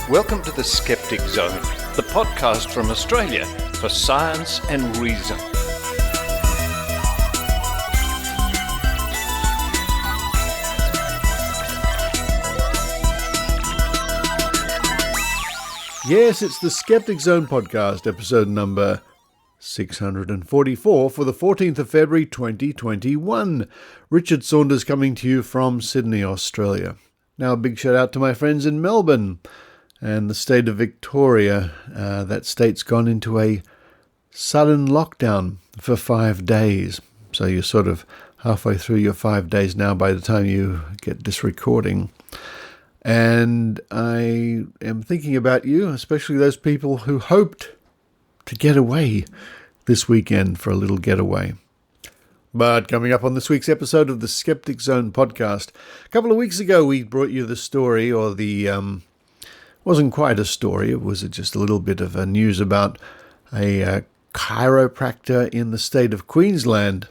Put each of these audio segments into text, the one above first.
Welcome to the Skeptic Zone, the podcast from Australia for science and reason. Yes, it's the Skeptic Zone podcast, episode number 644 for the 14th of February 2021. Richard Saunders coming to you from Sydney, Australia. Now a big shout out to my friends in Melbourne and the state of Victoria. That state's gone into a sudden lockdown for 5 days. So you're sort of halfway through your 5 days now by the time you get this recording. And I am thinking about you, especially those people who hoped to get away this weekend for a little getaway. But coming up on this week's episode of the Skeptic Zone podcast, a couple of weeks ago we brought you the story, or wasn't quite a story, it was just a little bit of news about a chiropractor in the state of Queensland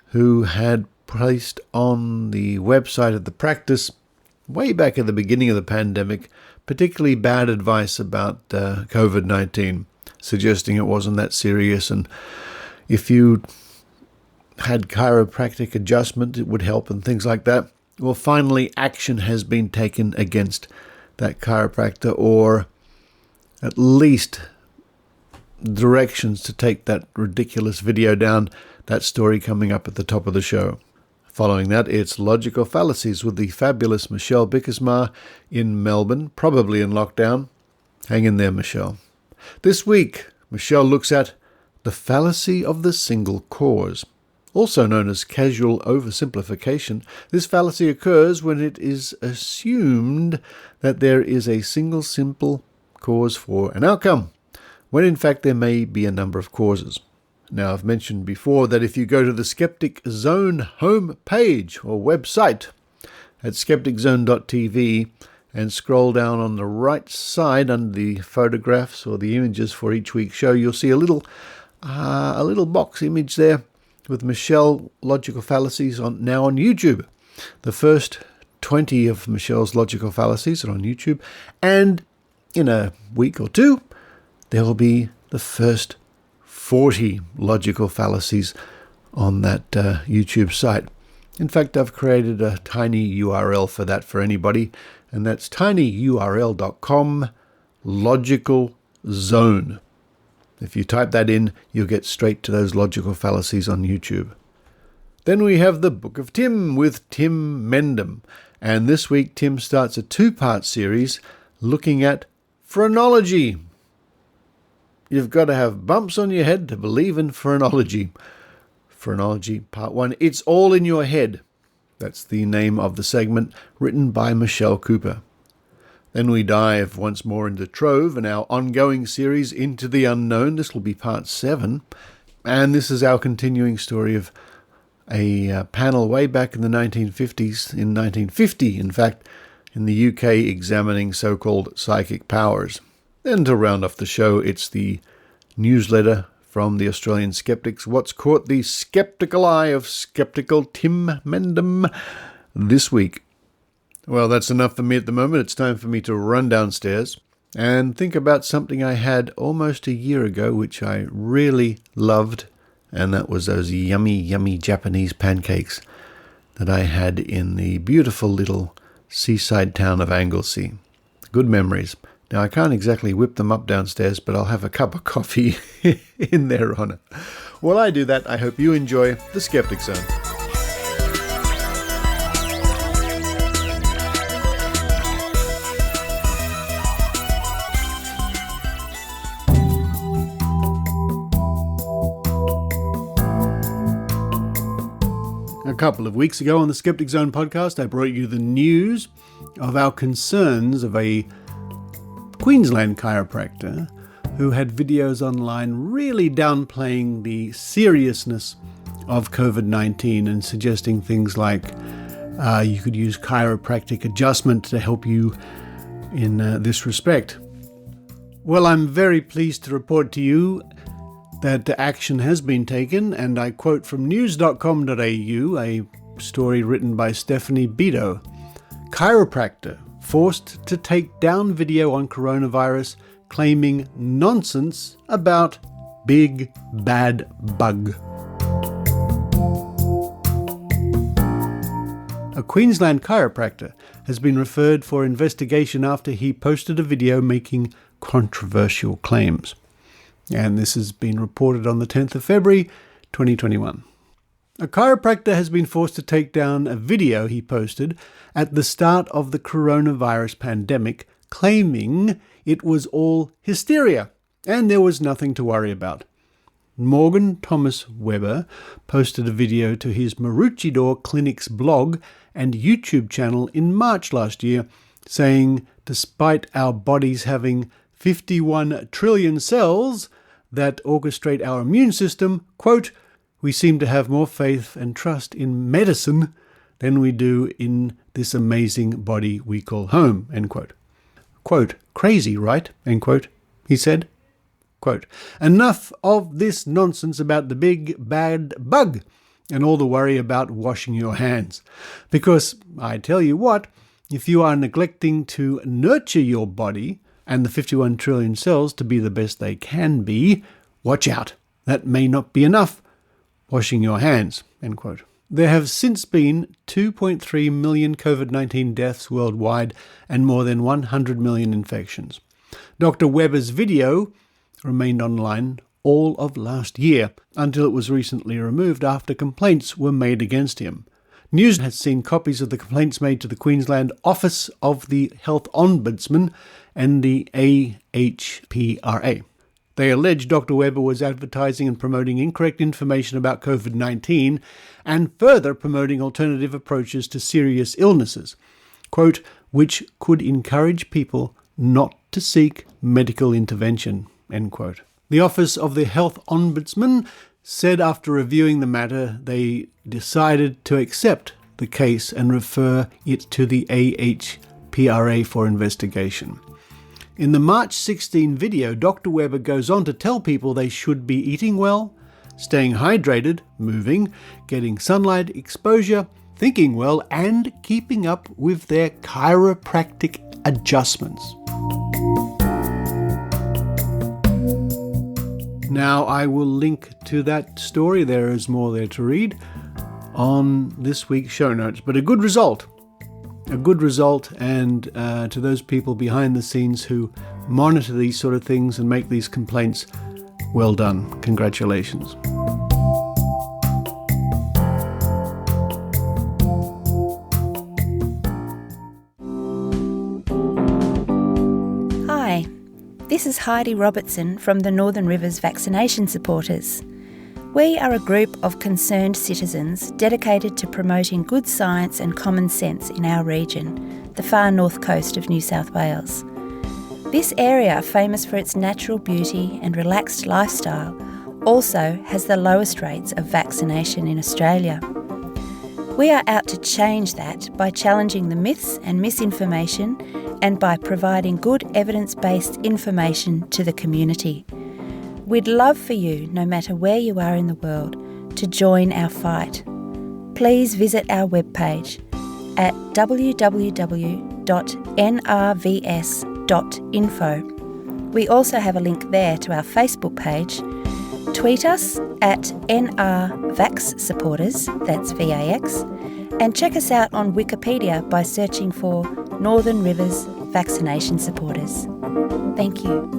who had placed on the website of the practice way back at the beginning of the pandemic particularly bad advice about COVID-19, suggesting it wasn't that serious, and if you had chiropractic adjustment it would help and things like that. Well, finally action has been taken against that chiropractor, or at least directions to take that ridiculous video down. That story coming up at the top of the show. Following that, it's Logical Fallacies with the fabulous Michelle Bijkersma in Melbourne, probably in lockdown. Hang in there, Michelle. This week, Michelle looks at the fallacy of the single cause. Also known as causal oversimplification, this fallacy occurs when it is assumed that there is a single simple cause for an outcome, when in fact there may be a number of causes. Now, I've mentioned before that if you go to the Skeptic Zone home page or website at skepticzone.tv and scroll down on the right side under the photographs or the images for each week's show, you'll see a little box image there with Michelle Logical Fallacies now on YouTube. The first 20 of Michelle's Logical Fallacies are on YouTube, and in a week or two there will be the first 40 Logical Fallacies on that YouTube site. In fact, I've created a tiny URL for that for anybody, and that's tinyurl.com Logical Zone. If you type that in, you'll get straight to those Logical Fallacies on YouTube. Then we have the Book of Tim with Tim Mendham. And this week, Tim starts a two-part series looking at Phrenology. You've got to have bumps on your head to believe in Phrenology. Phrenology, Part 1. It's all in your head. That's the name of the segment, written by Michelle Cooper. Then we dive once more into Trove and our ongoing series Into the Unknown. This will be part 7. And this is our continuing story of a panel way back in the 1950s, in 1950, in fact, in the UK, examining so-called psychic powers. Then to round off the show, it's the newsletter from the Australian Skeptics, What's Caught the Skeptical Eye of Skeptical Tim Mendham this week. Well, that's enough for me at the moment. It's time for me to run downstairs and think about something I had almost a year ago, which I really loved, and that was those yummy, yummy Japanese pancakes that I had in the beautiful little seaside town of Anglesey. Good memories. Now, I can't exactly whip them up downstairs, but I'll have a cup of coffee in their honour. While I do that, I hope you enjoy the Skeptic Zone. A couple of weeks ago on the Skeptic Zone podcast, I brought you the news of our concerns of a Queensland chiropractor who had videos online really downplaying the seriousness of COVID-19 and suggesting things like you could use chiropractic adjustment to help you in this respect. Well, I'm very pleased to report to you that action has been taken, and I quote from news.com.au, a story written by Stephanie Beto. Chiropractor forced to take down video on coronavirus claiming nonsense about big bad bug. A Queensland chiropractor has been referred for investigation after he posted a video making controversial claims. And this has been reported on the 10th of February, 2021. A chiropractor has been forced to take down a video he posted at the start of the coronavirus pandemic, claiming it was all hysteria and there was nothing to worry about. Morgan Thomas Webber posted a video to his Maroochydore Clinic's blog and YouTube channel in March last year, saying, despite our bodies having 51 trillion cells that orchestrate our immune system, quote, we seem to have more faith and trust in medicine than we do in this amazing body we call home, end quote. Quote, crazy, right? End quote, he said. Quote, enough of this nonsense about the big bad bug and all the worry about washing your hands. Because I tell you what, if you are neglecting to nurture your body and the 51 trillion cells to be the best they can be, watch out. That may not be enough. Washing your hands, end quote. There have since been 2.3 million COVID-19 deaths worldwide and more than 100 million infections. Dr. Webber's video remained online all of last year until it was recently removed after complaints were made against him. News has seen copies of the complaints made to the Queensland Office of the Health Ombudsman and the AHPRA. They allege Dr. Webber was advertising and promoting incorrect information about COVID-19 and further promoting alternative approaches to serious illnesses, quote, which could encourage people not to seek medical intervention, end quote. The Office of the Health Ombudsman said after reviewing the matter they decided to accept the case and refer it to the AHPRA for investigation. In the March 16 video, Dr. Webber goes on to tell people they should be eating well, staying hydrated, moving, getting sunlight exposure, thinking well, and keeping up with their chiropractic adjustments. Now, I will link to that story. There is more there to read on this week's show notes. But a good result, and to those people behind the scenes who monitor these sort of things and make these complaints, well done. Congratulations. Hi, this is Heidi Robertson from the Northern Rivers Vaccination Supporters. We are a group of concerned citizens dedicated to promoting good science and common sense in our region, the far north coast of New South Wales. This area, famous for its natural beauty and relaxed lifestyle, also has the lowest rates of vaccination in Australia. We are out to change that by challenging the myths and misinformation and by providing good evidence-based information to the community. We'd love for you, no matter where you are in the world, to join our fight. Please visit our webpage at www.nrvs.info. We also have a link there to our Facebook page. Tweet us at NRVaxSupporters, that's VAX, and check us out on Wikipedia by searching for Northern Rivers Vaccination Supporters. Thank you.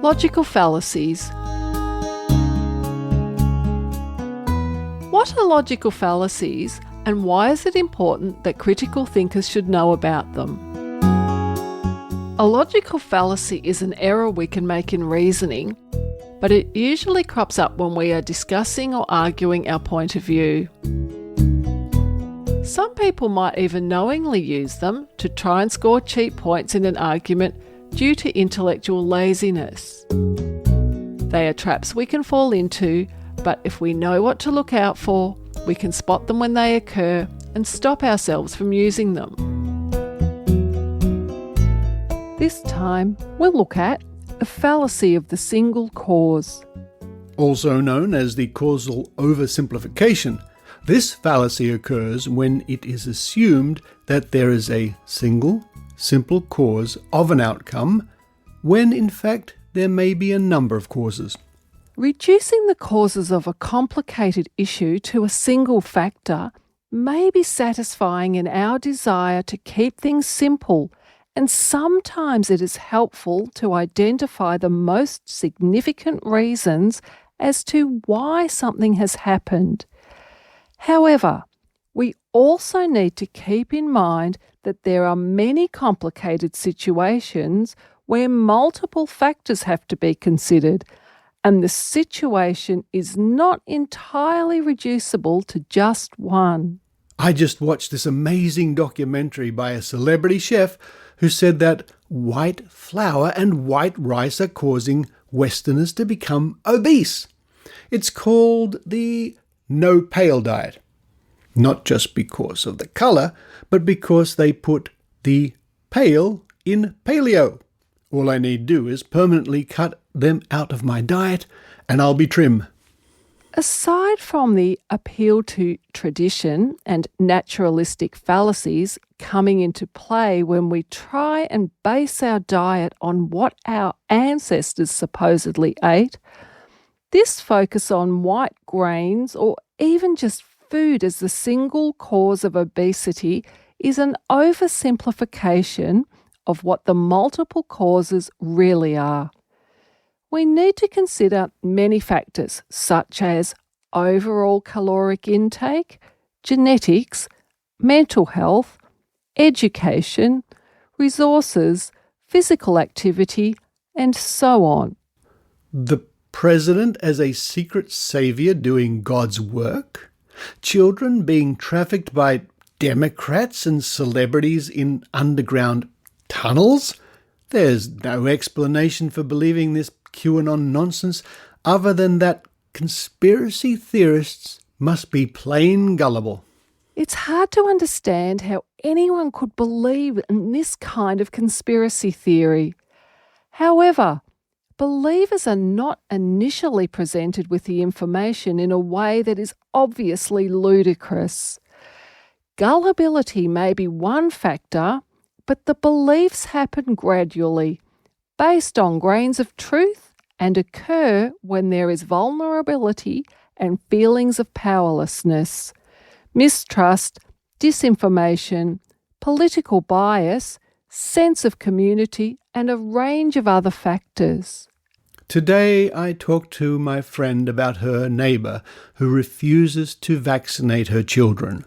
Logical fallacies. What are logical fallacies, and why is it important that critical thinkers should know about them? A logical fallacy is an error we can make in reasoning, but it usually crops up when we are discussing or arguing our point of view. Some people might even knowingly use them to try and score cheap points in an argument due to intellectual laziness. They are traps we can fall into, but if we know what to look out for, we can spot them when they occur and stop ourselves from using them. This time, we'll look at the fallacy of the single cause. Also known as the causal oversimplification, this fallacy occurs when it is assumed that there is a single, simple cause of an outcome, when in fact there may be a number of causes. Reducing the causes of a complicated issue to a single factor may be satisfying in our desire to keep things simple, and sometimes it is helpful to identify the most significant reasons as to why something has happened. However, we also need to keep in mind that there are many complicated situations where multiple factors have to be considered, and the situation is not entirely reducible to just one. I just watched this amazing documentary by a celebrity chef who said that white flour and white rice are causing Westerners to become obese. It's called the no pale diet. Not just because of the colour, but because they put the pale in paleo. All I need do is permanently cut them out of my diet and I'll be trim. Aside from the appeal to tradition and naturalistic fallacies coming into play when we try and base our diet on what our ancestors supposedly ate, this focus on white grains or even just food as the single cause of obesity is an oversimplification of what the multiple causes really are. We need to consider many factors such as overall caloric intake, genetics, mental health, education, resources, physical activity, and so on. The president as a secret saviour doing God's work? Children being trafficked by Democrats and celebrities in underground tunnels? There's no explanation for believing this QAnon nonsense other than that conspiracy theorists must be plain gullible. It's hard to understand how anyone could believe in this kind of conspiracy theory. However, believers are not initially presented with the information in a way that is obviously ludicrous. Gullibility may be one factor, but the beliefs happen gradually, based on grains of truth, and occur when there is vulnerability and feelings of powerlessness, mistrust, disinformation, political bias, sense of community, and a range of other factors. Today I talked to my friend about her neighbour who refuses to vaccinate her children.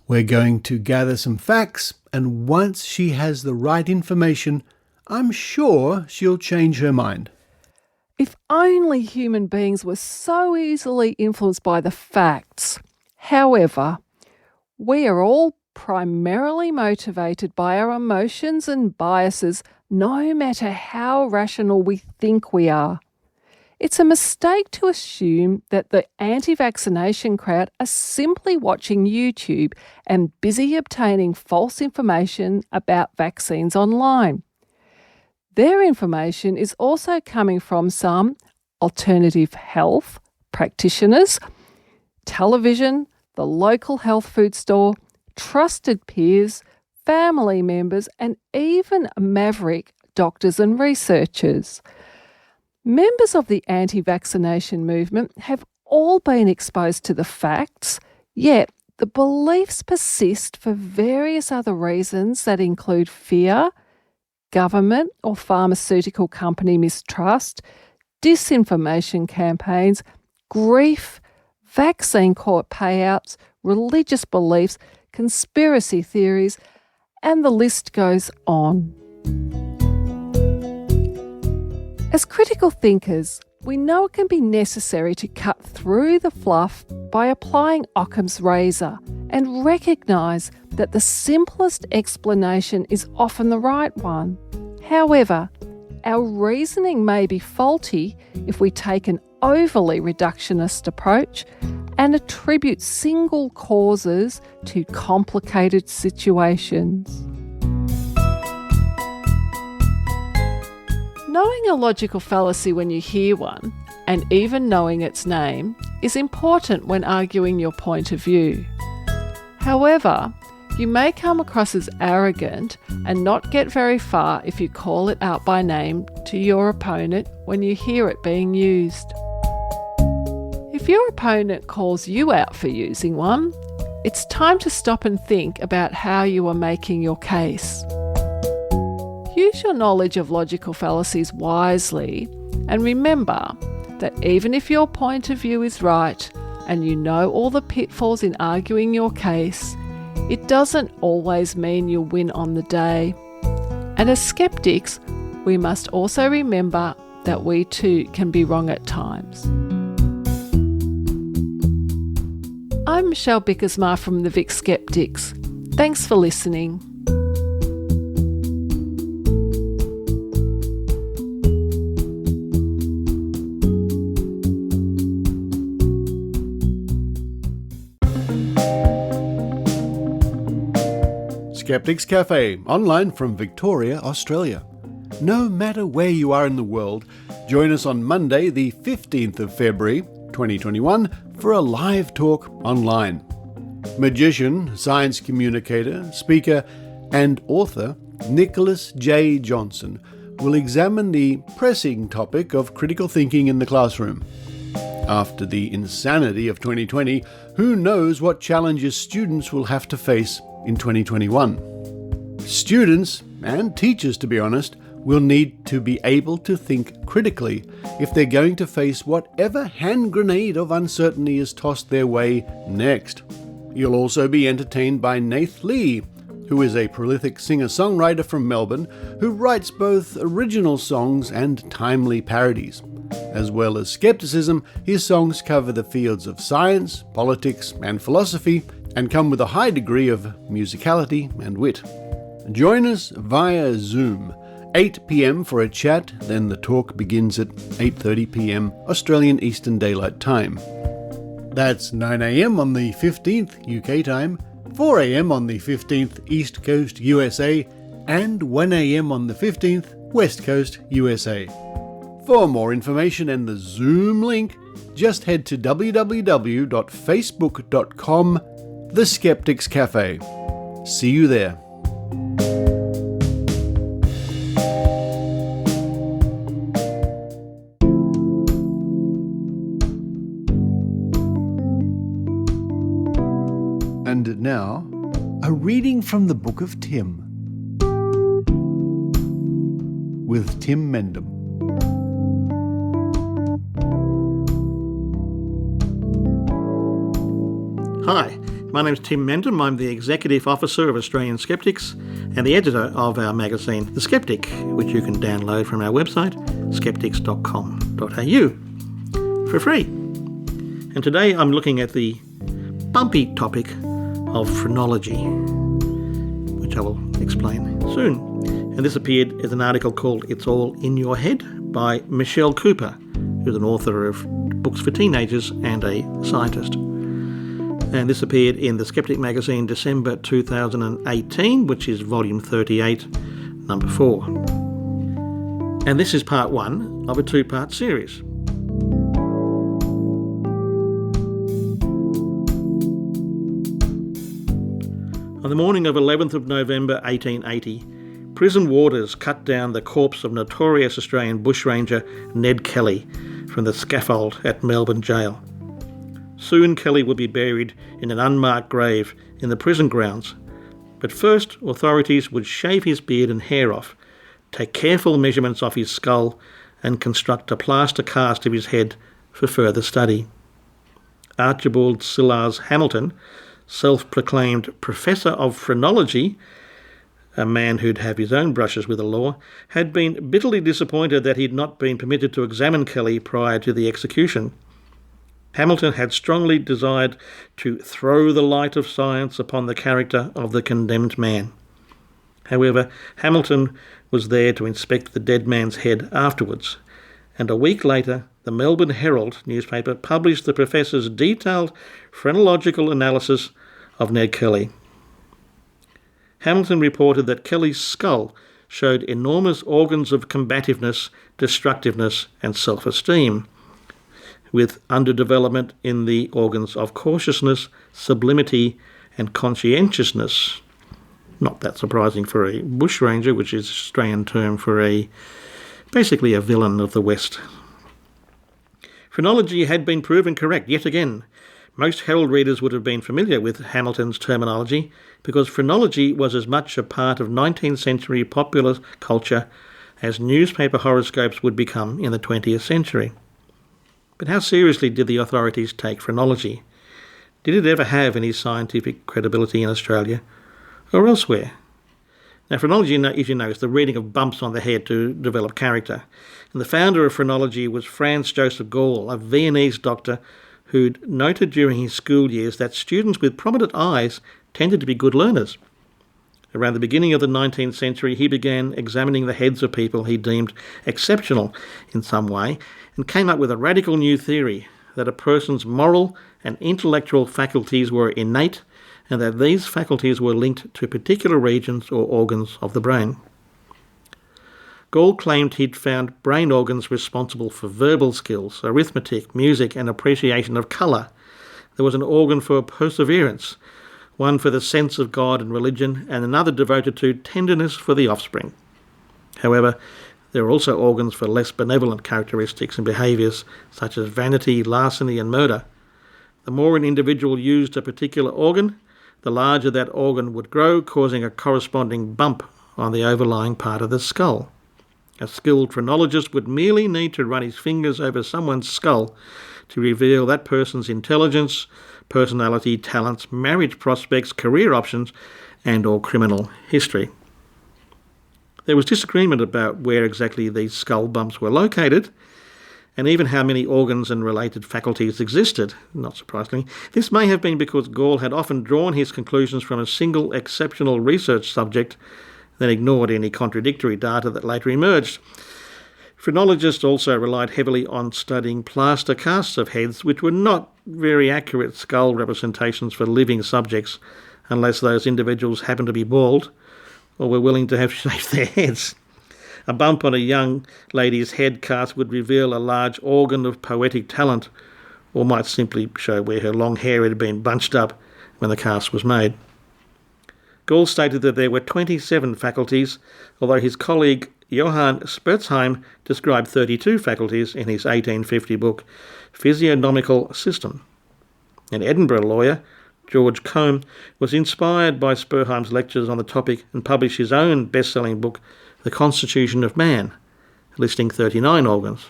We're going to gather some facts, and once she has the right information, I'm sure she'll change her mind. If only human beings were so easily influenced by the facts. However, we are all primarily motivated by our emotions and biases, no matter how rational we think we are. It's a mistake to assume that the anti-vaccination crowd are simply watching YouTube and busy obtaining false information about vaccines online. Their information is also coming from some alternative health practitioners, television, the local health food store, trusted peers, family members, and even maverick doctors and researchers. Members of the anti-vaccination movement have all been exposed to the facts, yet the beliefs persist for various other reasons that include fear, government or pharmaceutical company mistrust, disinformation campaigns, grief, vaccine court payouts, religious beliefs, conspiracy theories, and the list goes on. As critical thinkers, we know it can be necessary to cut through the fluff by applying Occam's razor and recognise that the simplest explanation is often the right one. However, our reasoning may be faulty if we take an overly reductionist approach and attribute single causes to complicated situations. Knowing a logical fallacy when you hear one, and even knowing its name, is important when arguing your point of view. However, you may come across as arrogant and not get very far if you call it out by name to your opponent when you hear it being used. If your opponent calls you out for using one, it's time to stop and think about how you are making your case. Use your knowledge of logical fallacies wisely, and remember that even if your point of view is right and you know all the pitfalls in arguing your case, it doesn't always mean you'll win on the day. And as skeptics, we must also remember that we too can be wrong at times. I'm Michelle Bijkersma from the Vic Skeptics. Thanks for listening. Skeptics Cafe, online from Victoria, Australia. No matter where you are in the world, join us on Monday, the 15th of February, 2021, for a live talk online. Magician, science communicator, speaker, and author Nicholas J. Johnson will examine the pressing topic of critical thinking in the classroom. After the insanity of 2020, who knows what challenges students will have to face in 2021. Students, and teachers to be honest, will need to be able to think critically if they're going to face whatever hand grenade of uncertainty is tossed their way next. You'll also be entertained by Nath Lee, who is a prolific singer-songwriter from Melbourne who writes both original songs and timely parodies. As well as skepticism, his songs cover the fields of science, politics, and philosophy, and come with a high degree of musicality and wit. Join us via Zoom, 8 p.m. for a chat, then the talk begins at 8:30 p.m. Australian Eastern Daylight Time. That's 9 a.m. on the 15th UK time, 4 a.m. on the 15th East Coast USA, and 1 a.m. on the 15th West Coast USA. For more information and the Zoom link, just head to www.facebook.com/The Skeptics Cafe. See you there. And now, a reading from the Book of Tim with Tim Mendham. Hi, my name is Tim Mendham. I'm the Executive Officer of Australian Skeptics and the editor of our magazine, The Skeptic, which you can download from our website, skeptics.com.au, for free. And today I'm looking at the bumpy topic of phrenology, which I will explain soon. And this appeared as an article called It's All in Your Head by Michelle Cooper, who's an author of books for teenagers and a scientist. And this appeared in the Skeptic magazine December 2018, which is volume 38, number 4. And this is part 1 of a 2-part series. On the morning of 11th of November 1880, prison warders cut down the corpse of notorious Australian bushranger Ned Kelly from the scaffold at Melbourne Jail. Soon Kelly would be buried in an unmarked grave in the prison grounds, but first authorities would shave his beard and hair off, take careful measurements of his skull, and construct a plaster cast of his head for further study. Archibald Sillars Hamilton, self-proclaimed Professor of Phrenology, a man who'd have his own brushes with the law, had been bitterly disappointed that he'd not been permitted to examine Kelly prior to the execution. Hamilton had strongly desired to throw the light of science upon the character of the condemned man. However, Hamilton was there to inspect the dead man's head afterwards, and a week later the Melbourne Herald newspaper published the professor's detailed phrenological analysis of Ned Kelly. Hamilton reported that Kelly's skull showed enormous organs of combativeness, destructiveness and self-esteem, with underdevelopment in the organs of cautiousness, sublimity and conscientiousness. Not that surprising for a bushranger, which is an Australian term for basically a villain of the West. Phrenology had been proven correct yet again. Most Herald readers would have been familiar with Hamilton's terminology because phrenology was as much a part of 19th century popular culture as newspaper horoscopes would become in the 20th century. But how seriously did the authorities take phrenology? Did it ever have any scientific credibility in Australia or elsewhere? Now, phrenology, as you know, is the reading of bumps on the head to develop character. And the founder of phrenology was Franz Joseph Gall, a Viennese doctor who'd noted during his school years that students with prominent eyes tended to be good learners. Around the beginning of the 19th century, he began examining the heads of people he deemed exceptional in some way and came up with a radical new theory that a person's moral and intellectual faculties were innate and that these faculties were linked to particular regions or organs of the brain. Gall claimed he'd found brain organs responsible for verbal skills, arithmetic, music and appreciation of colour. There was an organ for perseverance, one for the sense of God and religion, and another devoted to tenderness for the offspring. However, there are also organs for less benevolent characteristics and behaviours, such as vanity, larceny and murder. The more an individual used a particular organ, the larger that organ would grow, causing a corresponding bump on the overlying part of the skull. A skilled phrenologist would merely need to run his fingers over someone's skull to reveal that person's intelligence, personality, talents, marriage prospects, career options, and or criminal history. There was disagreement about where exactly these skull bumps were located, and even how many organs and related faculties existed, not surprisingly. This may have been because Gall had often drawn his conclusions from a single exceptional research subject, then ignored any contradictory data that later emerged. Phrenologists also relied heavily on studying plaster casts of heads, which were not very accurate skull representations for living subjects, unless those individuals happened to be bald or were willing to have shaved their heads. A bump on a young lady's head cast would reveal a large organ of poetic talent, or might simply show where her long hair had been bunched up when the cast was made. Gall stated that there were 27 faculties, although his colleague Johann Spurzheim described 32 faculties in his 1850 book Physiognomical System. An Edinburgh lawyer, George Combe, was inspired by Spurzheim's lectures on the topic and published his own best-selling book The Constitution of Man, listing 39 organs.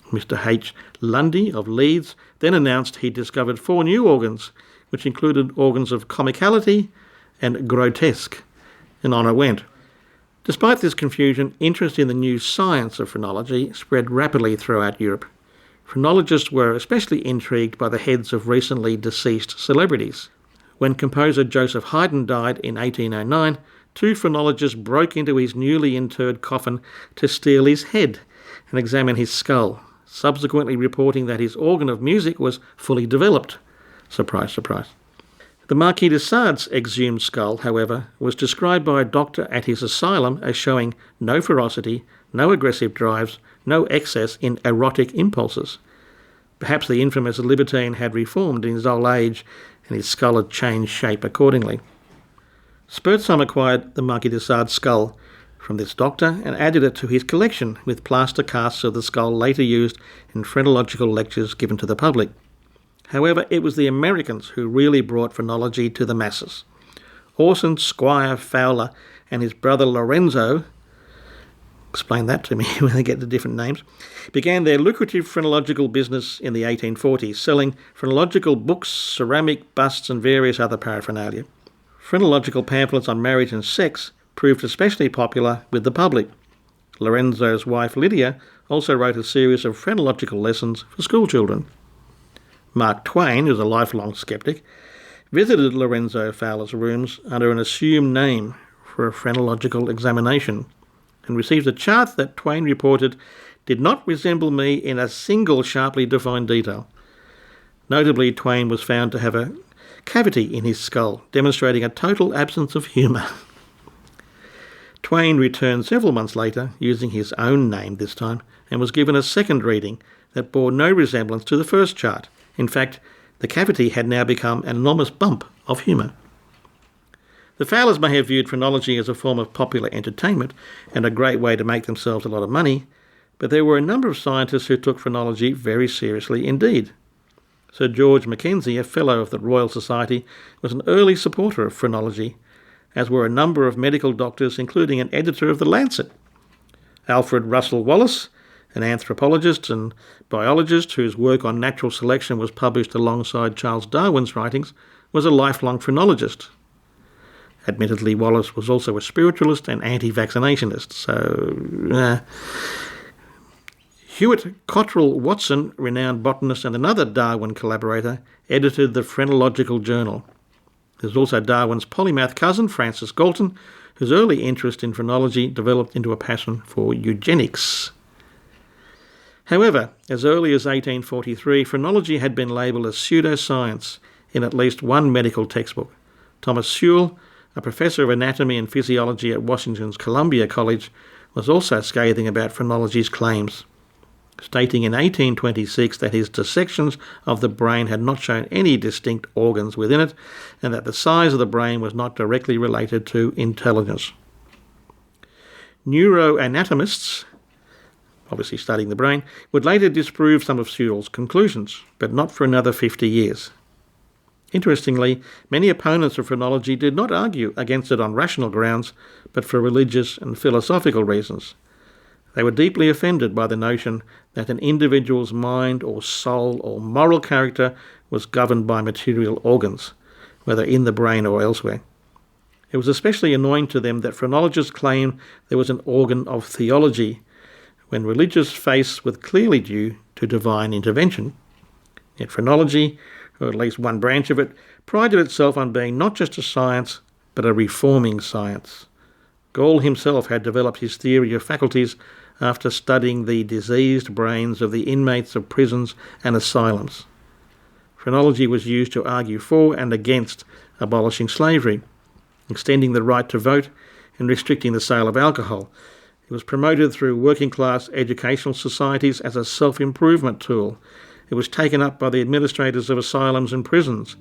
Mr. H. Lundy of Leeds then announced he discovered 4 new organs, which included organs of comicality and grotesque, and on it went. Despite this confusion, interest in the new science of phrenology spread rapidly throughout Europe. Phrenologists were especially intrigued by the heads of recently deceased celebrities. When composer Joseph Haydn died in 1809, 2 phrenologists broke into his newly interred coffin to steal his head and examine his skull, subsequently reporting that his organ of music was fully developed. Surprise, surprise. The Marquis de Sade's exhumed skull, however, was described by a doctor at his asylum as showing no ferocity, no aggressive drives, no excess in erotic impulses. Perhaps the infamous libertine had reformed in his old age and his skull had changed shape accordingly. Spurzheim acquired the Marquis de Sade's skull from this doctor and added it to his collection, with plaster casts of the skull later used in phrenological lectures given to the public. However, it was the Americans who really brought phrenology to the masses. Orson Squire Fowler and his brother Lorenzo, explain that to me when they get the different names, began their lucrative phrenological business in the 1840s, selling phrenological books, ceramic busts and various other paraphernalia. Phrenological pamphlets on marriage and sex proved especially popular with the public. Lorenzo's wife Lydia also wrote a series of phrenological lessons for schoolchildren. Mark Twain, who's a lifelong skeptic, visited Lorenzo Fowler's rooms under an assumed name for a phrenological examination and received a chart that Twain reported did not resemble me in a single sharply defined detail. Notably, Twain was found to have a cavity in his skull, demonstrating a total absence of humour. Twain returned several months later, using his own name this time, and was given a second reading that bore no resemblance to the first chart. In fact, the cavity had now become an enormous bump of humour. The Fowlers may have viewed phrenology as a form of popular entertainment and a great way to make themselves a lot of money, but there were a number of scientists who took phrenology very seriously indeed. Sir George Mackenzie, a Fellow of the Royal Society, was an early supporter of phrenology, as were a number of medical doctors, including an editor of The Lancet. Alfred Russel Wallace, an anthropologist and biologist whose work on natural selection was published alongside Charles Darwin's writings, was a lifelong phrenologist. Admittedly, Wallace was also a spiritualist and anti-vaccinationist, so... Hewitt Cottrell Watson, renowned botanist and another Darwin collaborator, edited the Phrenological Journal. There's also Darwin's polymath cousin, Francis Galton, whose early interest in phrenology developed into a passion for eugenics. However, as early as 1843, phrenology had been labelled as pseudoscience in at least one medical textbook. Thomas Sewell, a professor of anatomy and physiology at Washington's Columbia College, was also scathing about phrenology's claims, stating in 1826 that his dissections of the brain had not shown any distinct organs within it, and that the size of the brain was not directly related to intelligence. Neuroanatomists, obviously studying the brain, would later disprove some of Sewell's conclusions, but not for another 50 years. Interestingly, many opponents of phrenology did not argue against it on rational grounds, but for religious and philosophical reasons. They were deeply offended by the notion that an individual's mind or soul or moral character was governed by material organs, whether in the brain or elsewhere. It was especially annoying to them that phrenologists claimed there was an organ of theology, when religious faiths were clearly due to divine intervention. Yet phrenology, or at least one branch of it, prided itself on being not just a science, but a reforming science. Gall himself had developed his theory of faculties after studying the diseased brains of the inmates of prisons and asylums. Phrenology was used to argue for and against abolishing slavery, extending the right to vote, and restricting the sale of alcohol. It was promoted through working-class educational societies as a self-improvement tool. It was taken up by the administrators of asylums and prisons.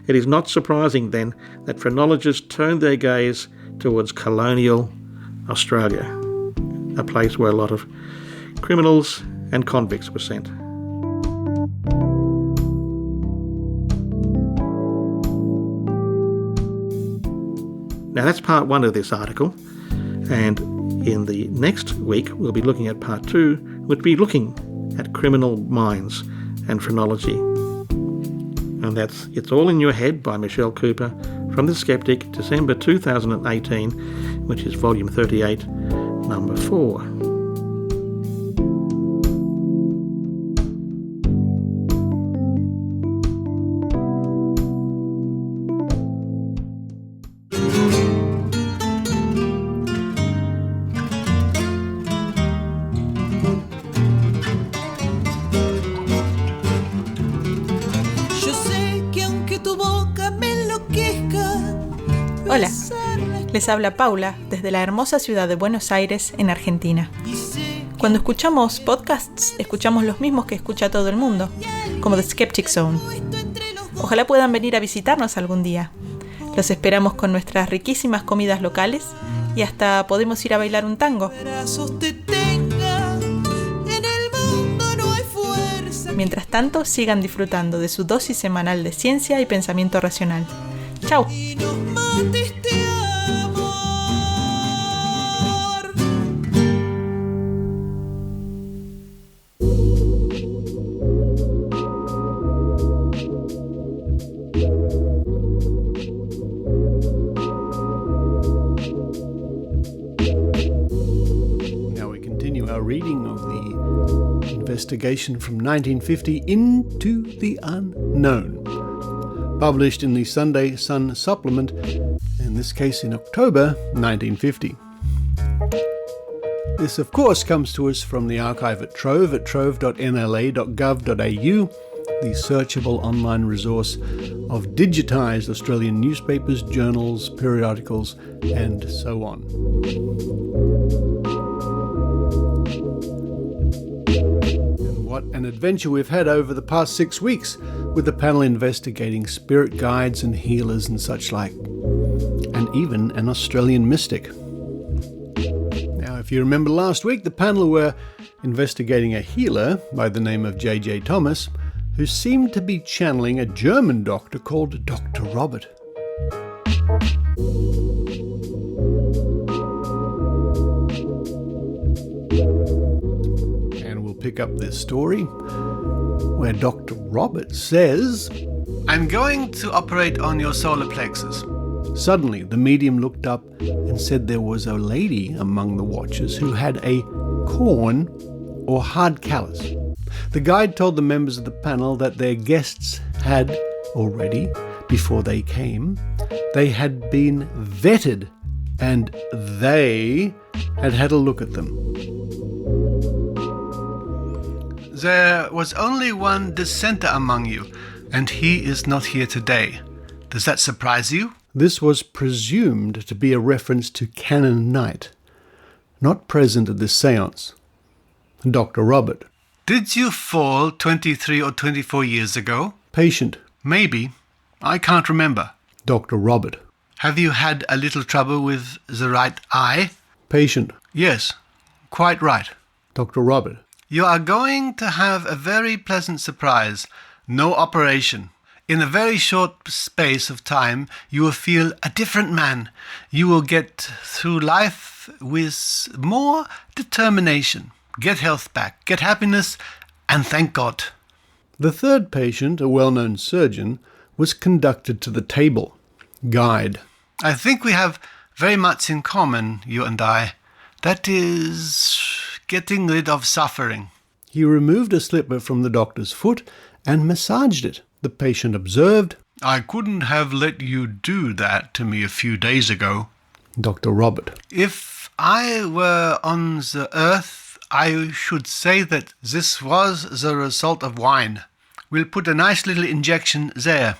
It is not surprising, then, that phrenologists turned their gaze towards colonial Australia, a place where a lot of criminals and convicts were sent. Now that's part one of this article, and in the next week we'll be looking at part two, which will be looking at criminal minds and phrenology. And that's It's All in Your Head by Michelle Cooper from The Skeptic, December 2018, which is volume 38, number 4. Hola, les habla Paula desde la hermosa ciudad de Buenos Aires, en Argentina. Cuando escuchamos podcasts, escuchamos los mismos que escucha todo el mundo, como The Skeptic Zone. Ojalá puedan venir a visitarnos algún día. Los esperamos con nuestras riquísimas comidas locales y hasta podemos ir a bailar un tango. Mientras tanto, sigan disfrutando de su dosis semanal de ciencia y pensamiento racional. ¡Chao! Now we continue our reading of the investigation from 1950 into the unknown. published in the Sunday Sun supplement, in this case in October 1950. This, of course, comes to us from the archive at Trove at trove.nla.gov.au, the searchable online resource of digitised Australian newspapers, journals, periodicals, and so on. And what an adventure we've had over the past 6 weeks with the panel investigating spirit guides and healers and such like, and even an Australian mystic. Now, if you remember last week, the panel were investigating a healer by the name of J.J. Thomas, who seemed to be channeling a German doctor called Dr. Robert. And we'll pick up this story where Dr. Robert says, "I'm going to operate on your solar plexus." Suddenly, the medium looked up and said there was a lady among the watchers who had a corn or hard callus. The guide told the members of the panel that their guests had already, before they came, they had been vetted and they had had a look at them. "There was only one dissenter among you, and he is not here today. Does that surprise you?" This was presumed to be a reference to Canon Knight, not present at this séance. Dr. Robert: "Did you fall 23 or 24 years ago?" Patient: "Maybe. I can't remember." Dr. Robert: "Have you had a little trouble with the right eye?" Patient: "Yes, quite right." Dr. Robert: "You are going to have a very pleasant surprise. No operation. In a very short space of time, you will feel a different man. You will get through life with more determination. Get health back, get happiness, and thank God." The third patient, a well-known surgeon, was conducted to the table. Guide: "I think we have very much in common, you and I. That is, getting rid of suffering." He removed a slipper from the doctor's foot and massaged it. The patient observed, "I couldn't have let you do that to me a few days ago." Dr. Robert: "If I were on the earth, I should say that this was the result of wine. We'll put a nice little injection there.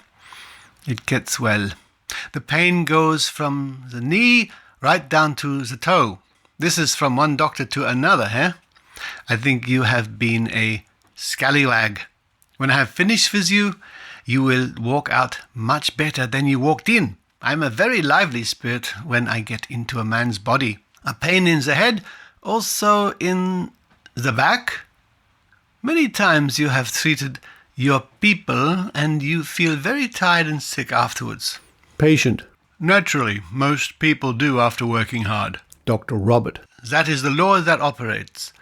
It gets well. The pain goes from the knee right down to the toe. This is from one doctor to another, eh? I think you have been a scallywag. When I have finished with you, you will walk out much better than you walked in. I'm a very lively spirit when I get into a man's body. A pain in the head, also in the back. Many times you have treated your people and you feel very tired and sick afterwards." Patient: "Naturally, most people do after working hard." Dr. Robert: "That is the law that operates.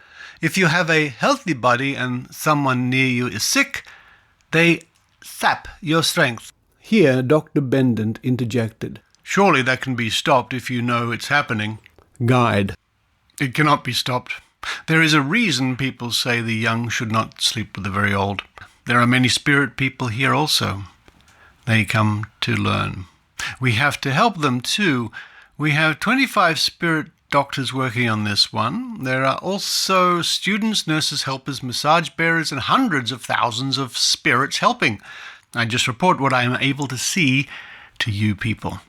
If you have a healthy body and someone near you is sick, they sap your strength." Here Dr. Bendant interjected, "Surely that can be stopped if you know it's happening." Guide: "It cannot be stopped. There is a reason people say the young should not sleep with the very old. There are many spirit people here also. They come to learn. We have to help them too. We have 25 spirit doctors working on this one. There are also students, nurses, helpers, massage bearers, and hundreds of thousands of spirits helping. I just report what I am able to see to you people.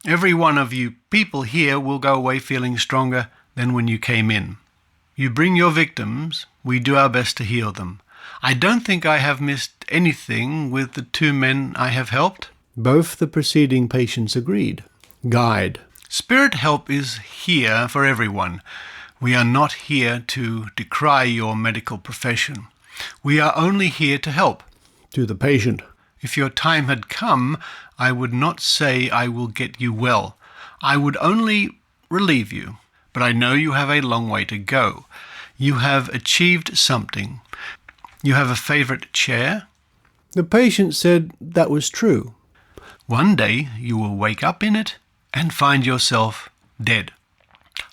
Every one of you people here will go away feeling stronger than when you came in. You bring your victims, we do our best to heal them. I don't think I have missed anything with the 2 men I have helped." Both the preceding patients agreed. Guide: "Spirit help is here for everyone. We are not here to decry your medical profession. We are only here to help." To the patient: "If your time had come, I would not say I will get you well. I would only relieve you. But I know you have a long way to go. You have achieved something. You have a favorite chair?" The patient said that was true. "One day you will wake up in it and find yourself dead.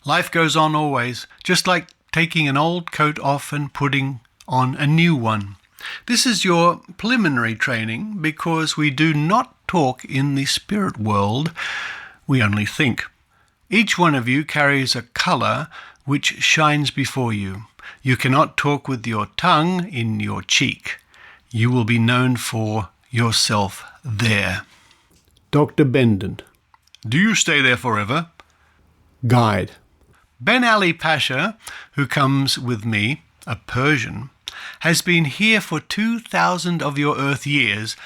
Life goes on always, just like taking an old coat off and putting on a new one. This is your preliminary training because we do not talk in the spirit world, we only think. Each one of you carries a colour which shines before you. You cannot talk with your tongue in your cheek. You will be known for yourself there. Dr. Bendon. Do you stay there forever? Guide. Ben Ali Pasha, who comes with me, a Persian, has been here for 2,000 of your Earth years,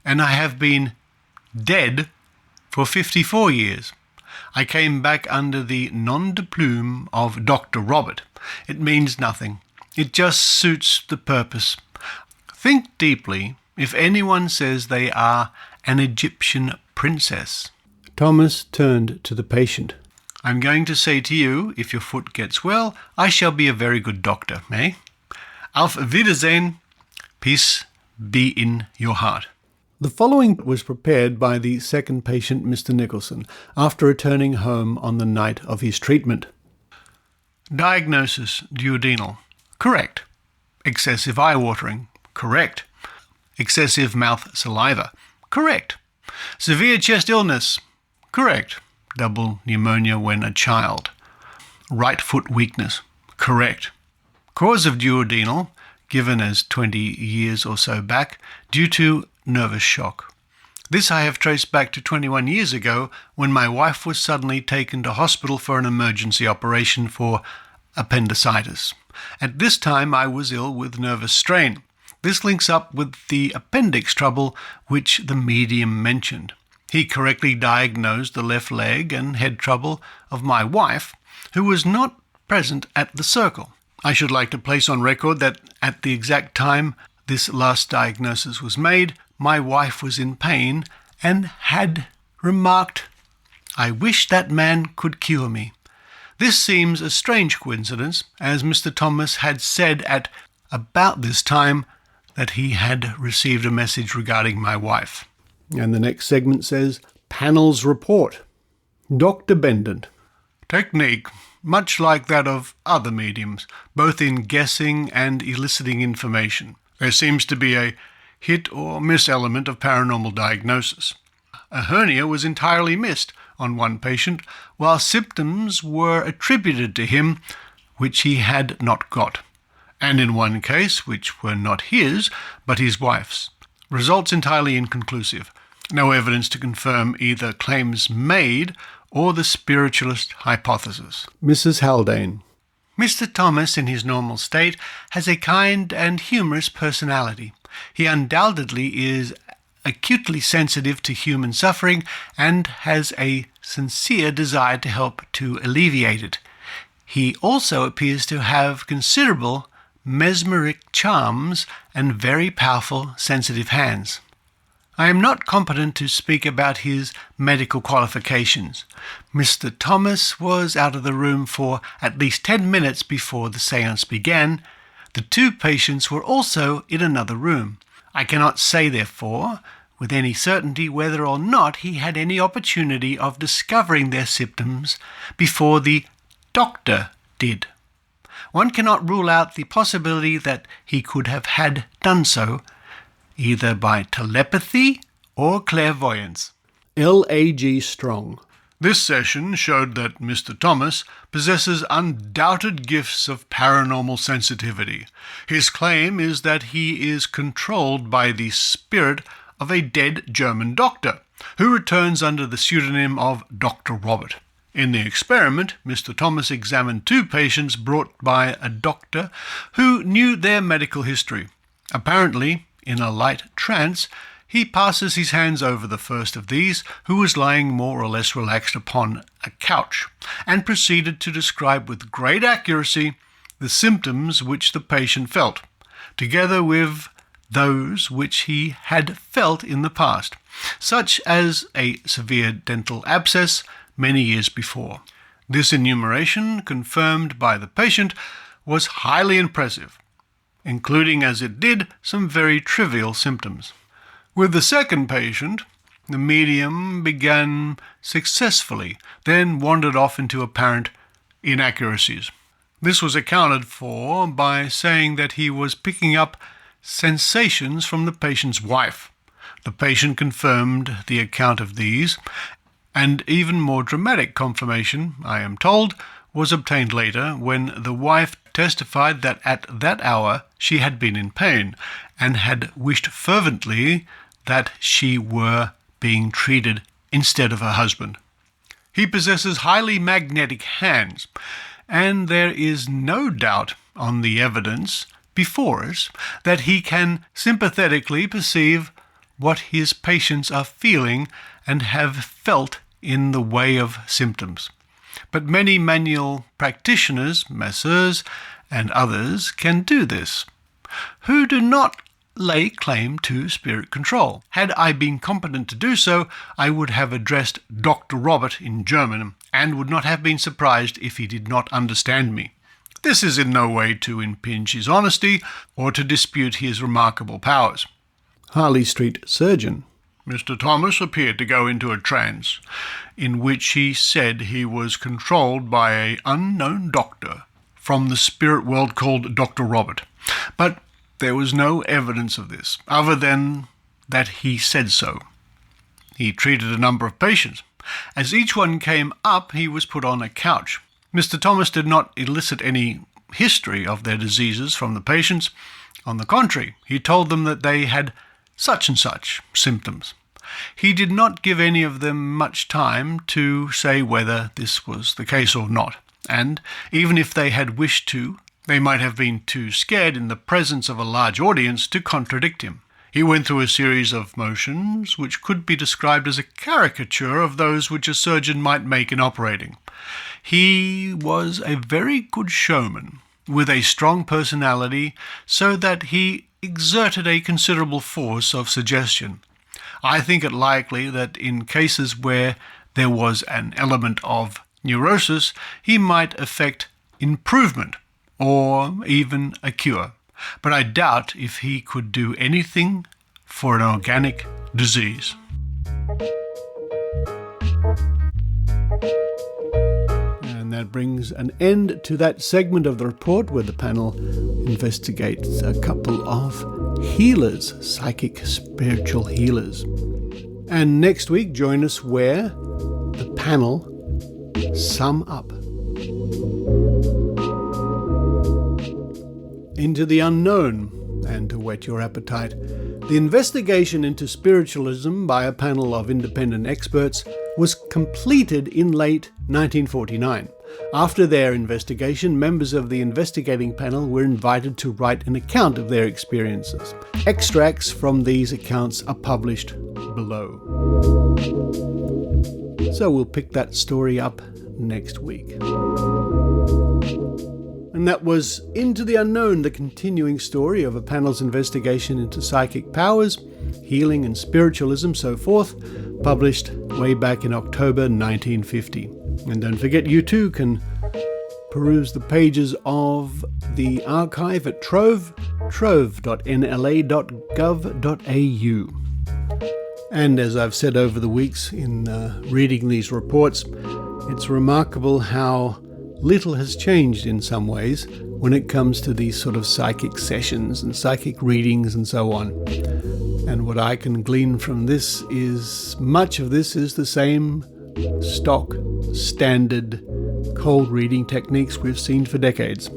and I have been dead for 54 years. I came back under the nom de plume of Dr. Robert. It means nothing. It just suits the purpose. Think deeply if anyone says they are an Egyptian princess. Thomas turned to the patient. I'm going to say to you, if your foot gets well, I shall be a very good doctor, eh? Auf Wiedersehen. Peace be in your heart. The following was prepared by the second patient, Mr. Nicholson, after returning home on the night of his treatment. Diagnosis: duodenal. Correct. Excessive eye watering. Correct. Excessive mouth saliva. Correct. Severe chest illness. Correct. Double pneumonia when a child. Right foot weakness. Correct. Cause of duodenal, given as 20 years or so back, due to nervous shock. This I have traced back to 21 years ago when my wife was suddenly taken to hospital for an emergency operation for appendicitis. At this time I was ill with nervous strain. This links up with the appendix trouble which the medium mentioned. He correctly diagnosed the left leg and head trouble of my wife, who was not present at the circle. I should like to place on record that at the exact time this last diagnosis was made, my wife was in pain and had remarked, "I wish that man could cure me." This seems a strange coincidence, as Mr. Thomas had said at about this time that he had received a message regarding my wife. And the next segment says, Panel's Report. Dr. Bendon. Technique, much like that of other mediums, both in guessing and eliciting information. There seems to be a hit or miss element of paranormal diagnosis. A hernia was entirely missed on one patient, while symptoms were attributed to him which he had not got, and in one case which were not his, but his wife's. Results entirely inconclusive. No evidence to confirm either claims made or the spiritualist hypothesis. Mrs. Haldane. Mr. Thomas, in his normal state, has a kind and humorous personality. He undoubtedly is acutely sensitive to human suffering and has a sincere desire to help to alleviate it. He also appears to have considerable mesmeric charms and very powerful sensitive hands. I am not competent to speak about his medical qualifications. Mr. Thomas was out of the room for at least 10 minutes before the séance began. The two patients were also in another room. I cannot say, therefore, with any certainty whether or not he had any opportunity of discovering their symptoms before the doctor did. One cannot rule out the possibility that he could have had done so, either by telepathy or clairvoyance. L.A.G. Strong. This session showed that Mr. Thomas possesses undoubted gifts of paranormal sensitivity. His claim is that he is controlled by the spirit of a dead German doctor, who returns under the pseudonym of Dr. Robert. In the experiment, Mr. Thomas examined two patients brought by a doctor who knew their medical history. Apparently, in a light trance, he passes his hands over the first of these, who was lying more or less relaxed upon a couch, and proceeded to describe with great accuracy the symptoms which the patient felt, together with those which he had felt in the past, such as a severe dental abscess many years before. This enumeration, confirmed by the patient, was highly impressive, including as it did some very trivial symptoms. With the second patient, the medium began successfully, then wandered off into apparent inaccuracies. This was accounted for by saying that he was picking up sensations from the patient's wife. The patient confirmed the account of these, and even more dramatic confirmation, I am told, was obtained later when the wife testified that at that hour she had been in pain and had wished fervently that she were being treated instead of her husband. He possesses highly magnetic hands, and there is no doubt on the evidence before us that he can sympathetically perceive what his patients are feeling and have felt in the way of symptoms. But many manual practitioners, masseurs, and others can do this, who do not lay claim to spirit control. Had I been competent to do so, I would have addressed Dr. Robert in German and would not have been surprised if he did not understand me. This is in no way to impinge his honesty or to dispute his remarkable powers. Harley Street surgeon. Mr. Thomas appeared to go into a trance, in which he said he was controlled by an unknown doctor from the spirit world called Dr. Robert. But there was no evidence of this, other than that he said so. He treated a number of patients. As each one came up, he was put on a couch. Mr. Thomas did not elicit any history of their diseases from the patients. On the contrary, he told them that they had such and such symptoms. He did not give any of them much time to say whether this was the case or not, and even if they had wished to, they might have been too scared in the presence of a large audience to contradict him. He went through a series of motions which could be described as a caricature of those which a surgeon might make in operating. He was a very good showman, with a strong personality, so that he exerted a considerable force of suggestion. I think it likely that in cases where there was an element of neurosis, he might effect improvement or even a cure. But I doubt if he could do anything for an organic disease. And that brings an end to that segment of the report where the panel investigates a couple of healers, psychic spiritual healers. And next week, join us where the panel sum up. Into the unknown, and to whet your appetite, the investigation into spiritualism by a panel of independent experts was completed in late 1949. After their investigation, members of the investigating panel were invited to write an account of their experiences. Extracts from these accounts are published below. So we'll pick that story up next week. And that was Into the Unknown, the continuing story of a panel's investigation into psychic powers, healing and spiritualism, so forth, published way back in October 1950. And don't forget, you too can peruse the pages of the archive at Trove, trove.nla.gov.au. And as I've said over the weeks in reading these reports, it's remarkable how little has changed in some ways when it comes to these sort of psychic sessions and psychic readings and so on. And what I can glean from this is much of this is the same stock, standard, cold reading techniques we've seen for decades.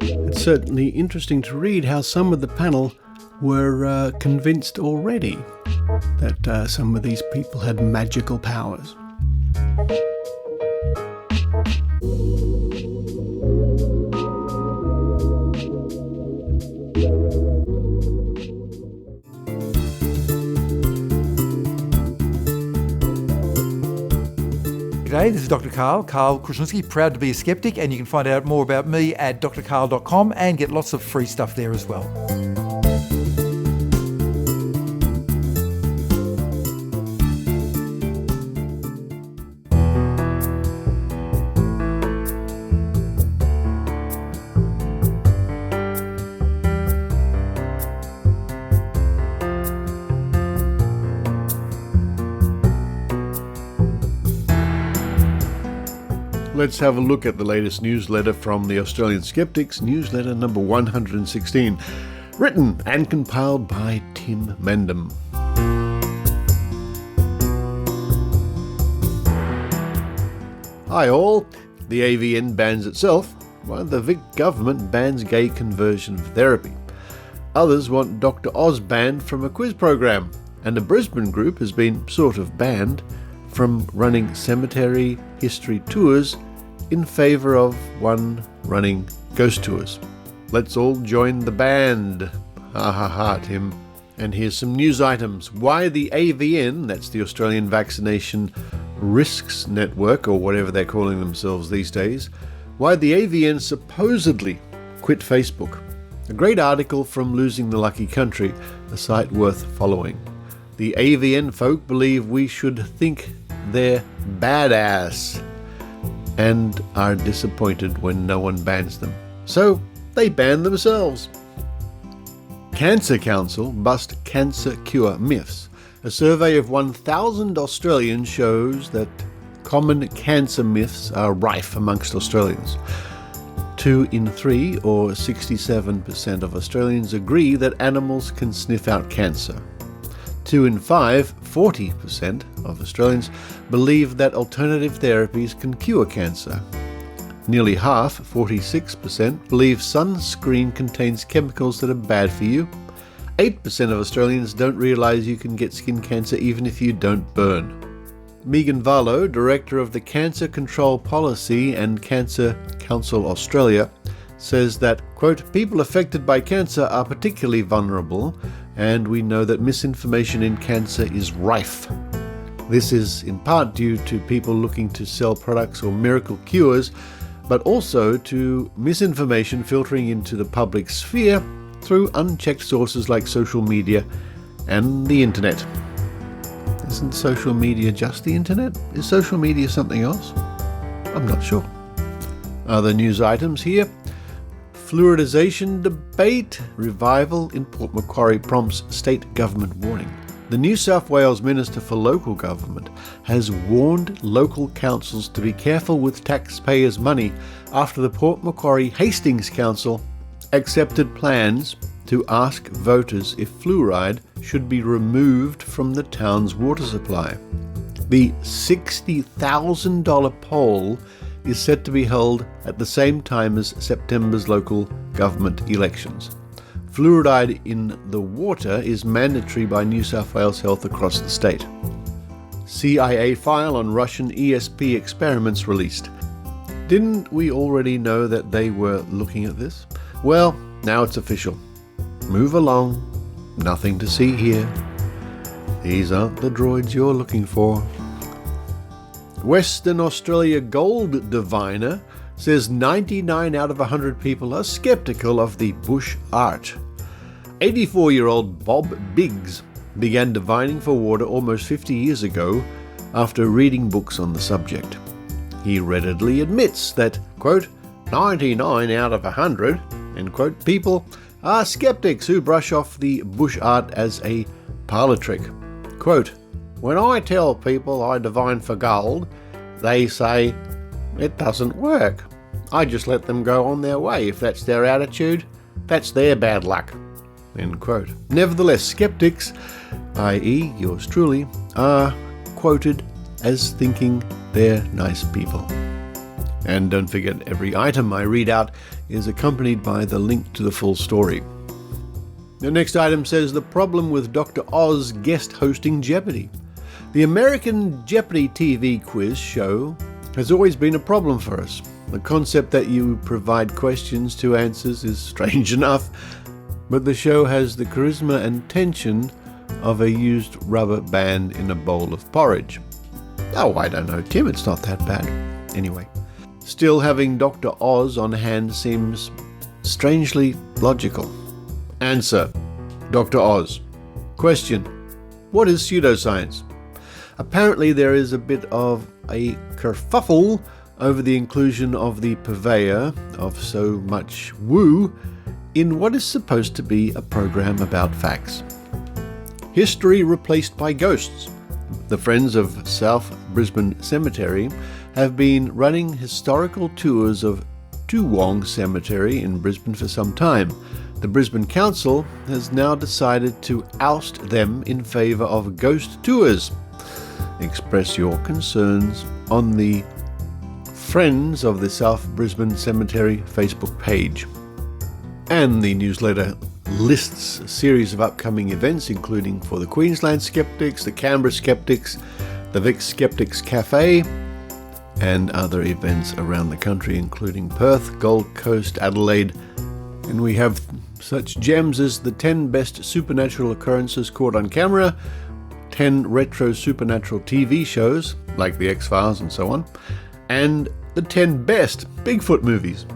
It's certainly interesting to read how some of the panel were convinced already that some of these people had magical powers. G'day, this is Dr. Karl Kruszelnicki, proud to be a skeptic, and you can find out more about me at drkarl.com and get lots of free stuff there as well. Let's have a look at the latest newsletter from the Australian Skeptics Newsletter number 116. Written and compiled by Tim Mendham. Hi all. The AVN bans itself, while the Vic government bans gay conversion therapy. Others want Dr. Oz banned from a quiz program, and a Brisbane group has been sort of banned from running cemetery history tours in favour of one running ghost tours. Let's all join the band. Ha ha ha, Tim. And here's some news items. Why the AVN, that's the Australian Vaccination Risks Network, or whatever they're calling themselves these days, why the AVN supposedly quit Facebook. A great article from Losing the Lucky Country, a site worth following. The AVN folk believe we should think they're badass and are disappointed when no one bans them. So they ban themselves. Cancer Council bust cancer cure myths. A survey of 1,000 Australians shows that common cancer myths are rife amongst Australians. 2 in 3, or 67% of Australians, agree that animals can sniff out cancer. 2 in 5, 40% of Australians, believe that alternative therapies can cure cancer. Nearly half, 46%, believe sunscreen contains chemicals that are bad for you. 8% of Australians don't realise you can get skin cancer even if you don't burn. Megan Varlow, Director of the Cancer Control Policy and Cancer Council Australia, says that, quote, people affected by cancer are particularly vulnerable, and we know that misinformation in cancer is rife. This is in part due to people looking to sell products or miracle cures, but also to misinformation filtering into the public sphere through unchecked sources like social media and the internet. Isn't social media just the internet? Is social media something else? I'm not sure. Other news items here. Fluoridisation debate. Revival in Port Macquarie prompts state government warning. The New South Wales Minister for Local Government has warned local councils to be careful with taxpayers' money after the Port Macquarie Hastings Council accepted plans to ask voters if fluoride should be removed from the town's water supply. The $60,000 poll is set to be held at the same time as September's local government elections. Fluoride in the water is mandatory by New South Wales Health across the state. CIA file on Russian ESP experiments released. Didn't we already know that they were looking at this? Well, now it's official. Move along. Nothing to see here. These aren't the droids you're looking for. Western Australia Gold Diviner says 99 out of 100 people are skeptical of the bush art. 84-year-old Bob Biggs began divining for water almost 50 years ago after reading books on the subject. He readily admits that, quote, 99 out of 100, end quote, people are skeptics who brush off the bush art as a parlour trick. Quote, when I tell people I divine for gold, they say it doesn't work. I just let them go on their way. If that's their attitude, that's their bad luck. End quote. Nevertheless, skeptics, i.e. yours truly, are quoted as thinking they're nice people. And don't forget, every item I read out is accompanied by the link to the full story. The next item says the problem with Dr. Oz guest hosting Jeopardy. The American Jeopardy TV quiz show has always been a problem for us. The concept that you provide questions to answers is strange enough, but the show has the charisma and tension of a used rubber band in a bowl of porridge. Oh, I don't know, Tim, it's not that bad. Anyway, still having Dr. Oz on hand seems strangely logical. Answer: Dr. Oz. Question: what is pseudoscience? Apparently there is a bit of a kerfuffle over the inclusion of the purveyor of so much woo in what is supposed to be a program about facts. History replaced by ghosts. The Friends of South Brisbane Cemetery have been running historical tours of Toowong Cemetery in Brisbane for some time. The Brisbane Council has now decided to oust them in favour of ghost tours. Express your concerns on the Friends of the South Brisbane Cemetery Facebook page. And the newsletter lists a series of upcoming events, including for the Queensland Skeptics, the Canberra Skeptics, the Vic Skeptics Cafe, and other events around the country, including Perth, Gold Coast, Adelaide. And we have such gems as the 10 best supernatural occurrences caught on camera, 10 retro supernatural TV shows, like The X-Files and so on, and the 10 best Bigfoot movies.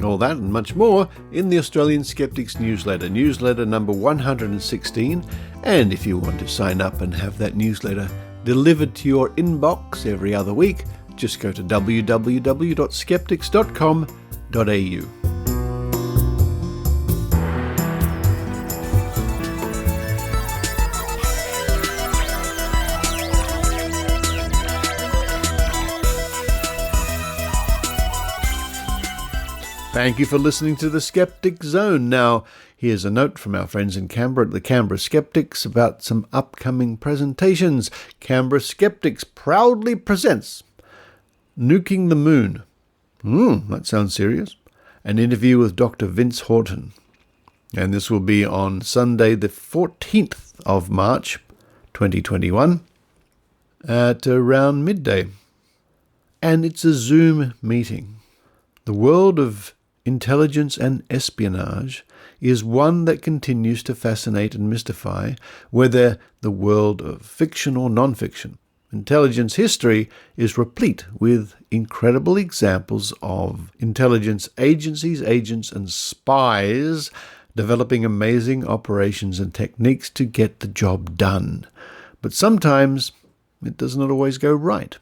All that and much more in the Australian Skeptics Newsletter, newsletter number 116. And if you want to sign up and have that newsletter delivered to your inbox every other week, just go to www.skeptics.com.au. Thank you for listening to the Skeptic Zone. Now, here's a note from our friends in Canberra at the Canberra Skeptics about some upcoming presentations. Canberra Skeptics proudly presents Nuking the Moon. That sounds serious. An interview with Dr. Vince Horton. And this will be on Sunday, the 14th of March, 2021, at around midday. And it's a Zoom meeting. The world of intelligence and espionage is one that continues to fascinate and mystify, whether the world of fiction or non-fiction. Intelligence history is replete with incredible examples of intelligence agencies, agents, and spies developing amazing operations and techniques to get the job done. But sometimes it does not always go right.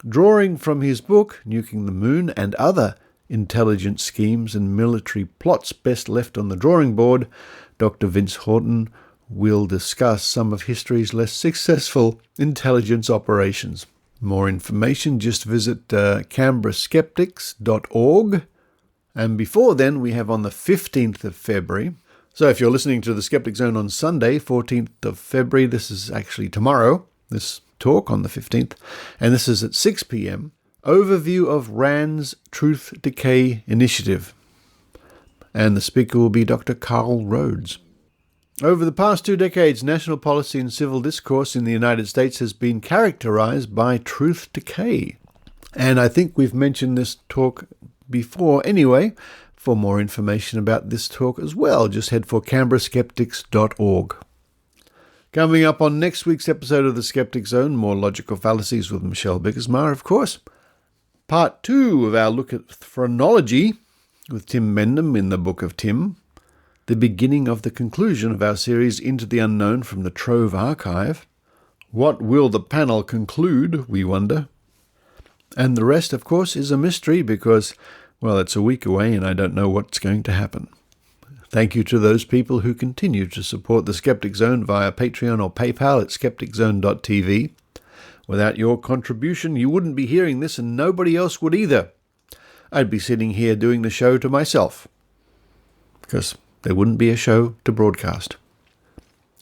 Drawing from his book, Nuking the Moon, and other intelligence schemes and military plots best left on the drawing board, Dr. Vince Horton will discuss some of history's less successful intelligence operations. More information, just visit canberraskeptics.org. And before then, we have on the 15th of February. So if you're listening to the Skeptic Zone on Sunday, 14th of February, this is actually tomorrow, this talk on the 15th, and this is at 6 p.m, Overview of RAND's Truth Decay Initiative. And the speaker will be Dr. Carl Rhodes. Over the past 2 decades, national policy and civil discourse in the United States has been characterized by truth decay. And I think we've mentioned this talk before anyway. For more information about this talk as well, just head for canberraskeptics.org. Coming up on next week's episode of the Skeptic Zone, more Logical Fallacies with Michelle Bijkersma, of course. Part 2 of our look at phrenology with Tim Mendham in the Book of Tim. The beginning of the conclusion of our series Into the Unknown from the Trove archive. What will the panel conclude, we wonder? And the rest, of course, is a mystery because, well, it's a week away and I don't know what's going to happen. Thank you to those people who continue to support the Skeptic Zone via Patreon or PayPal at skepticzone.tv. Without your contribution, you wouldn't be hearing this and nobody else would either. I'd be sitting here doing the show to myself, because there wouldn't be a show to broadcast.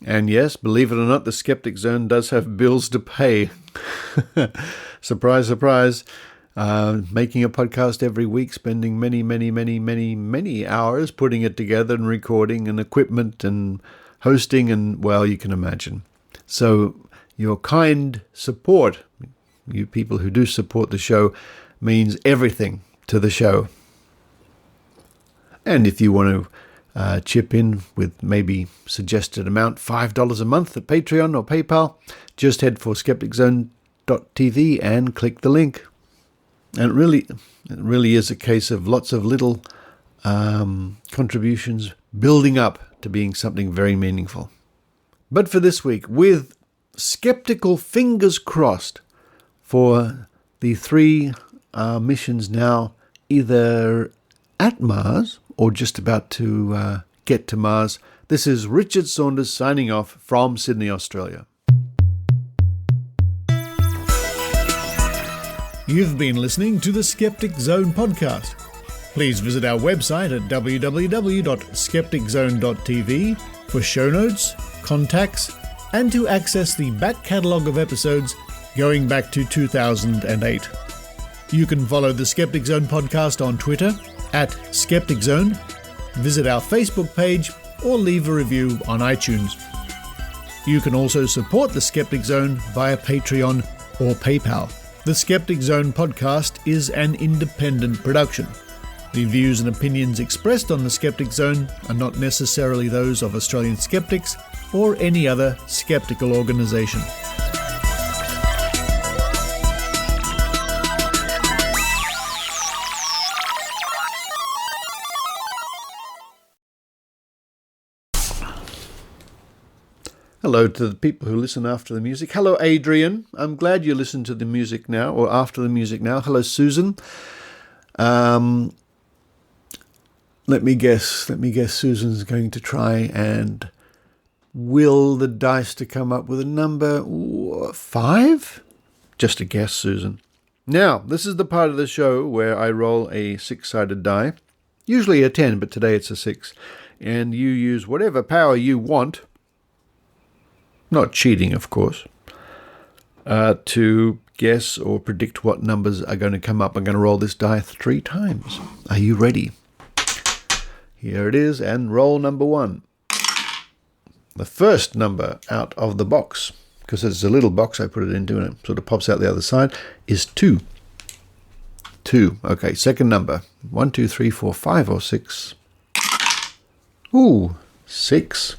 And yes, believe it or not, the Skeptic Zone does have bills to pay. Surprise, surprise. Making a podcast every week, spending many hours putting it together and recording and equipment and hosting and, well, you can imagine. So your kind support, you people who do support the show, means everything to the show. And if you want to chip in with maybe suggested amount, $5 a month at Patreon or PayPal, just head for skepticzone.tv and click the link. And it really is a case of lots of little contributions building up to being something very meaningful. But for this week, with skeptical fingers crossed for the 3 missions now either at Mars or just about to get to Mars, this is Richard Saunders signing off from Sydney, Australia. You've been listening to the Skeptic Zone podcast. Please visit our website at www.skepticzone.tv for show notes, contacts, and to access the back catalogue of episodes going back to 2008. You can follow the Skeptic Zone podcast on Twitter at Skeptic Zone, visit our Facebook page, or leave a review on iTunes. You can also support the Skeptic Zone via Patreon or PayPal. The Skeptic Zone podcast is an independent production. The views and opinions expressed on the Skeptic Zone are not necessarily those of Australian Skeptics or any other skeptical organisation. Hello to the people who listen after the music. Hello, Adrian. I'm glad you listened to the music now, or after the music now. Hello, Susan. Let me guess. Susan's going to try and will the dice to come up with a number 5? Just a guess, Susan. Now, this is the part of the show where I roll a 6-sided die, usually a 10, but today it's a 6, and you use whatever power you want, not cheating, of course, to guess or predict what numbers are going to come up. I'm going to roll this die 3 times. Are you ready? Here it is, and roll number 1. The first number out of the box, because it's a little box I put it into and it sort of pops out the other side, is 2. 2. Okay, second number. 1, 2, 3, 4, 5 or 6. Ooh, 6.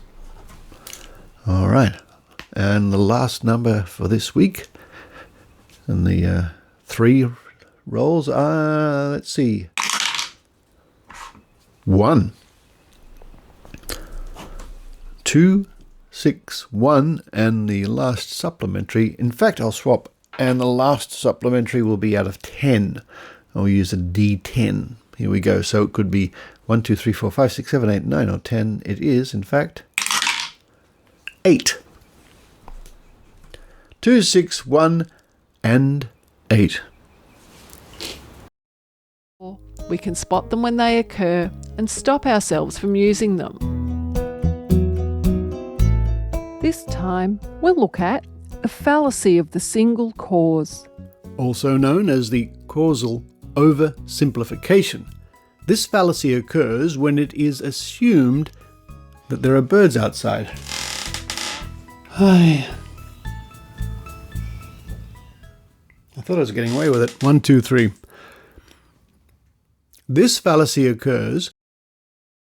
All right. And the last number for this week, and the 3 rolls are, let's see, 1. 2, 6, 1, and the last supplementary. In fact, I'll swap, and the last supplementary will be out of 10. I'll use a D10. Here we go. So it could be 1, 2, 3, 4, 5, 6, 7, 8, 9, or 10. It is, in fact, 8. 2, 6, 1, and 8. We can spot them when they occur and stop ourselves from using them. This time, we'll look at a fallacy of the single cause, also known as the causal oversimplification. This fallacy occurs when it is assumed that there are birds outside. Hi. I thought I was getting away with it. 1, 2, 3. This fallacy occurs